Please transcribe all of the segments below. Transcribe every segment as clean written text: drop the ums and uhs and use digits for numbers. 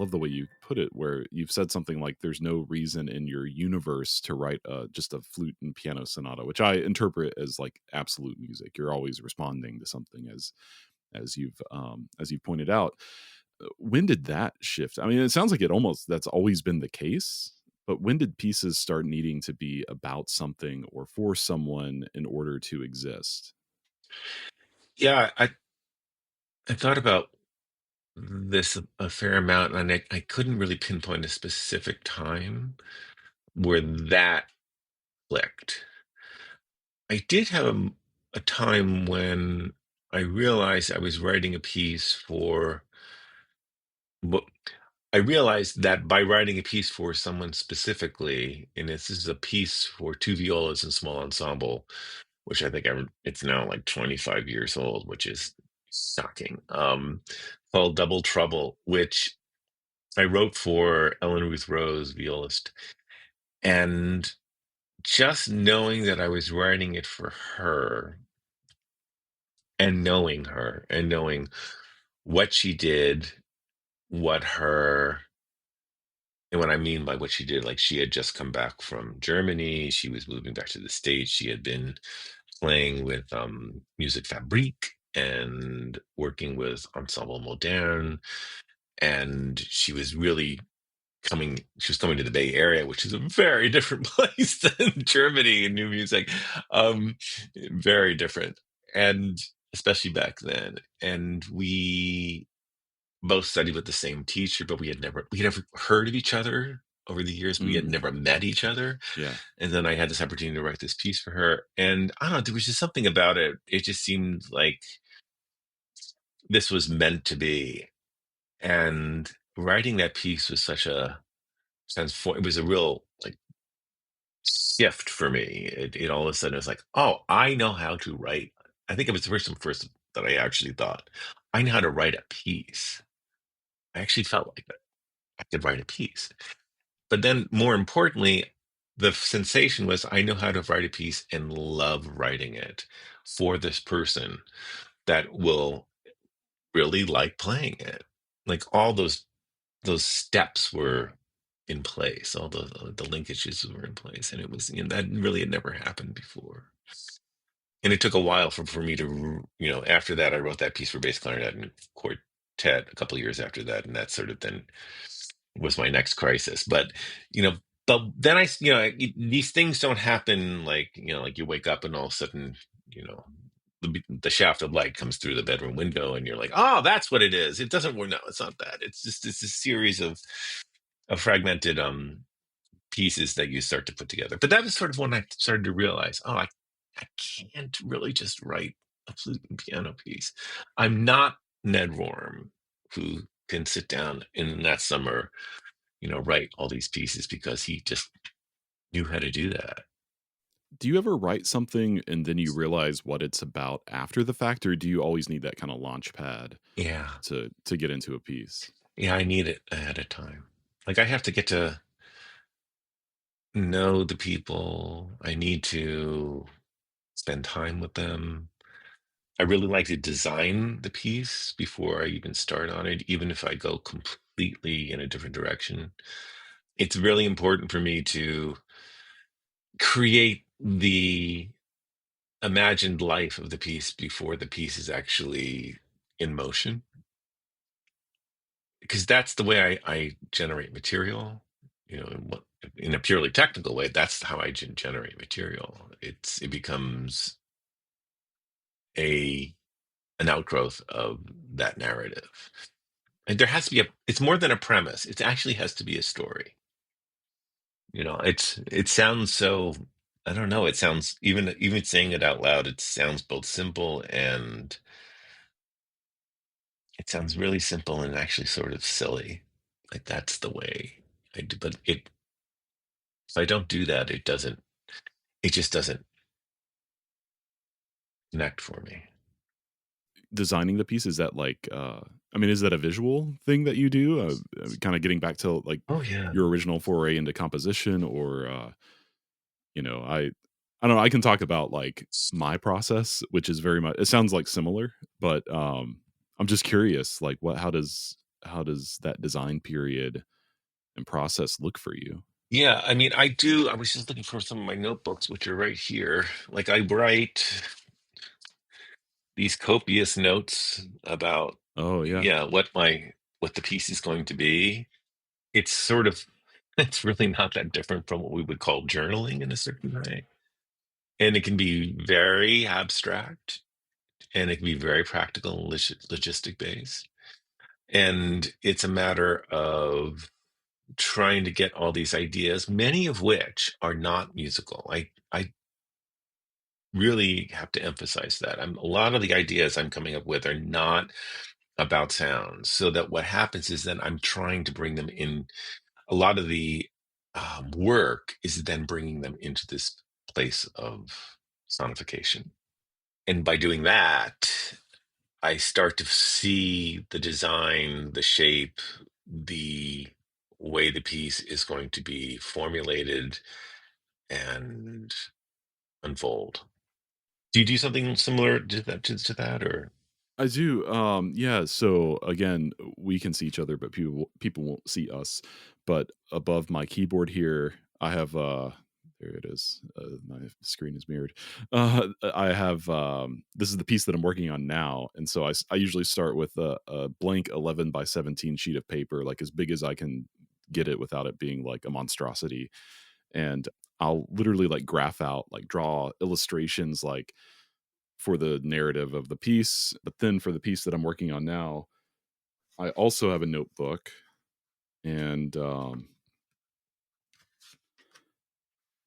love the way you put it, where you've said something like, "There's no reason in your universe to write just a flute and piano sonata," which I interpret as like absolute music. You're always responding to something, as you've pointed out. When did that shift? I mean, it sounds like that's always been the case. But when did pieces start needing to be about something or for someone in order to exist? Yeah, I thought about this a fair amount, and I couldn't really pinpoint a specific time where that clicked. I did have a time when I realized I was writing a piece for, well, I realized that by writing a piece for someone specifically, and this is a piece for two violas and small ensemble, which I think it's now like 25 years old, which is shocking. Called Double Trouble, which I wrote for Ellen Ruth Rose, violist, and just knowing that I was writing it for her and knowing her and knowing what she did, what her and what I mean by what she did, like she had just come back from Germany, she was moving back to the States, she had been playing with Music Fabrique and working with Ensemble Moderne, and she was coming to the Bay Area, which is a very different place than Germany and new music. Um, Very different. And especially back then. And we both studied with the same teacher, but we had never heard of each other over the years. We had Mm, never met each other. yeah. And then I had this opportunity to write this piece for her. And I don't know, there was just something about it. It just seemed like this was meant to be. And writing that piece was such a it was a real like shift for me. It all of a sudden was like, oh, I know how to write. I think it was the first that I actually thought, I know how to write a piece. I actually felt like that I could write a piece. But then more importantly, the sensation was I know how to write a piece and love writing it for this person that will really like playing it. Like all those steps were in place, all the linkages were in place, and it was, that really had never happened before. And it took a while for me to, after that, I wrote that piece for bass clarinet and quartet a couple of years after that, and that sort of then was my next crisis. You know, but then these things don't happen like, like you wake up and all of a sudden, you know, the shaft of light comes through the bedroom window and you're like, oh, that's what it is. It doesn't work. No, it's not that. It's a series of fragmented pieces that you start to put together. But that was sort of when I started to realize, oh, I can't really just write a flute and piano piece. I'm not Ned Worm, who can sit down in that summer, write all these pieces because he just knew how to do that. Do you ever write something and then you realize what it's about after the fact, or do you always need that kind of launch pad Yeah. to get into a piece? Yeah, I need it ahead of time. Like I have to get to know the people. I need to spend time with them. I really like to design the piece before I even start on it, even if I go completely in a different direction. It's really important for me to create the imagined life of the piece before the piece is actually in motion, because that's the way I generate material. In a purely technical way, that's how I generate material. It becomes a an outgrowth of that narrative. And there has to be it's more than a premise. It actually has to be a story. It sounds so, I don't know, it sounds, even saying it out loud, it sounds both simple and it sounds really simple and actually sort of silly. Like that's the way I do, but if I don't do that, it just doesn't connect for me. Designing the piece, is that like, I mean, is that a visual thing that you do? Kind of getting back to like Oh yeah. your original foray into composition, or I don't know. I can talk about like my process, which is very much. It sounds like similar, but I'm just curious. Like, how does how does that design period and process look for you? Yeah, I mean, I do. I was just looking for some of my notebooks, which are right here. Like, I write these copious notes about, Oh, yeah. yeah, what the piece is going to be. It's sort of it's really not that different from what we would call journaling in a certain way. And it can be very abstract, and it can be very practical and logistic based. And it's a matter of trying to get all these ideas, many of which are not musical. I really have to emphasize that. A lot of the ideas I'm coming up with are not about sounds. So that what happens is then I'm trying to bring them in. A lot of the work is then bringing them into this place of sonification. And by doing that, I start to see the design, the shape, the way the piece is going to be formulated and unfold. Do you do something similar to that or I do. Yeah. So again, we can see each other, but people won't see us. But above my keyboard here, I have there it is. My screen is mirrored. I have this is the piece that I'm working on now, and so I usually start with a blank 11 by 17 sheet of paper, like as big as I can get it without it being like a monstrosity, and I'll literally like graph out, like draw illustrations, like for the narrative of the piece. But then for the piece that I'm working on now, I also have a notebook, and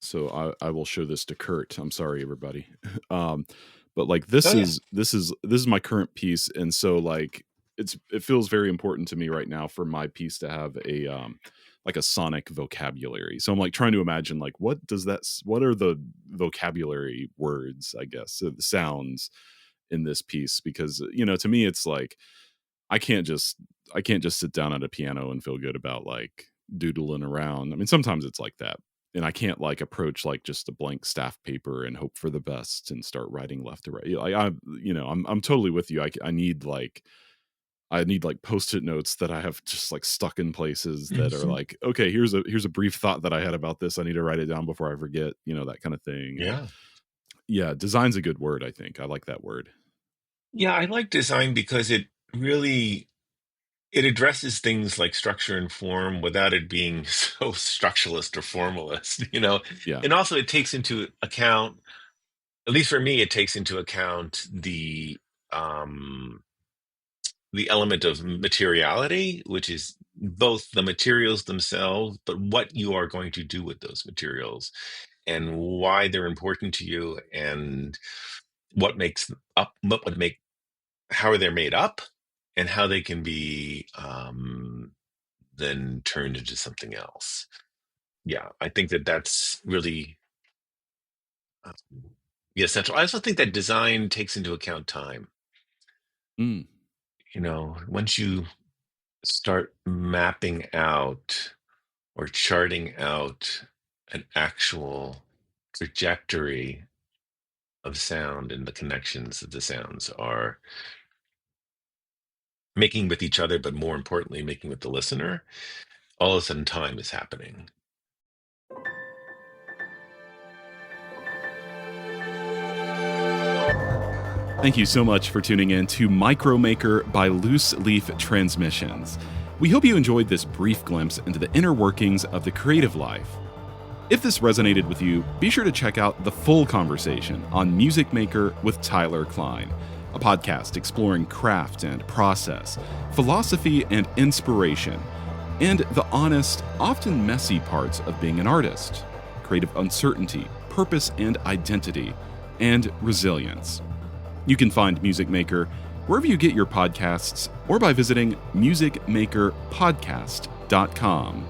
so I will show this to Kurt. I'm sorry, everybody. um, but like Oh, yeah. this is my current piece, and so like it feels very important to me right now for my piece to have a like a sonic vocabulary. So I'm like trying to imagine like what are the vocabulary words, I guess, so the sounds in this piece, because to me it's like I can't just I can't just sit down at a piano and feel good about like doodling around. I mean, sometimes it's like that. And I can't like approach like just a blank staff paper and hope for the best and start writing left to right. Like I'm totally with you. I need like post-it notes that I have just like stuck in places that are Mhm. like, okay, here's a brief thought that I had about this. I need to write it down before I forget, that kind of thing. And Yeah. yeah, design's a good word, I think. I like that word. Yeah, I like design because it addresses things like structure and form without it being so structuralist or formalist. Yeah. And also it takes into account, at least for me, it takes into account um the element of materiality, which is both the materials themselves, but what you are going to do with those materials and why they're important to you and what makes them up, what would make, how they're made up, and how they can be then turned into something else. Yeah, I think that that's really um, yeah, central. I also think that design takes into account time. Mm, Once you start mapping out or charting out an actual trajectory of sound and the connections that the sounds are making with each other, but more importantly, making with the listener, all of a sudden time is happening. Thank you so much for tuning in to Micromaker by Loose Leaf Transmissions. We hope you enjoyed this brief glimpse into the inner workings of the creative life. If this resonated with you, be sure to check out the full conversation on Music Maker with Tyler Klein, a podcast exploring craft and process, philosophy and inspiration, and the honest, often messy parts of being an artist, creative uncertainty, purpose and identity, and resilience. You can find Music Maker wherever you get your podcasts or by visiting musicmakerpodcast.com.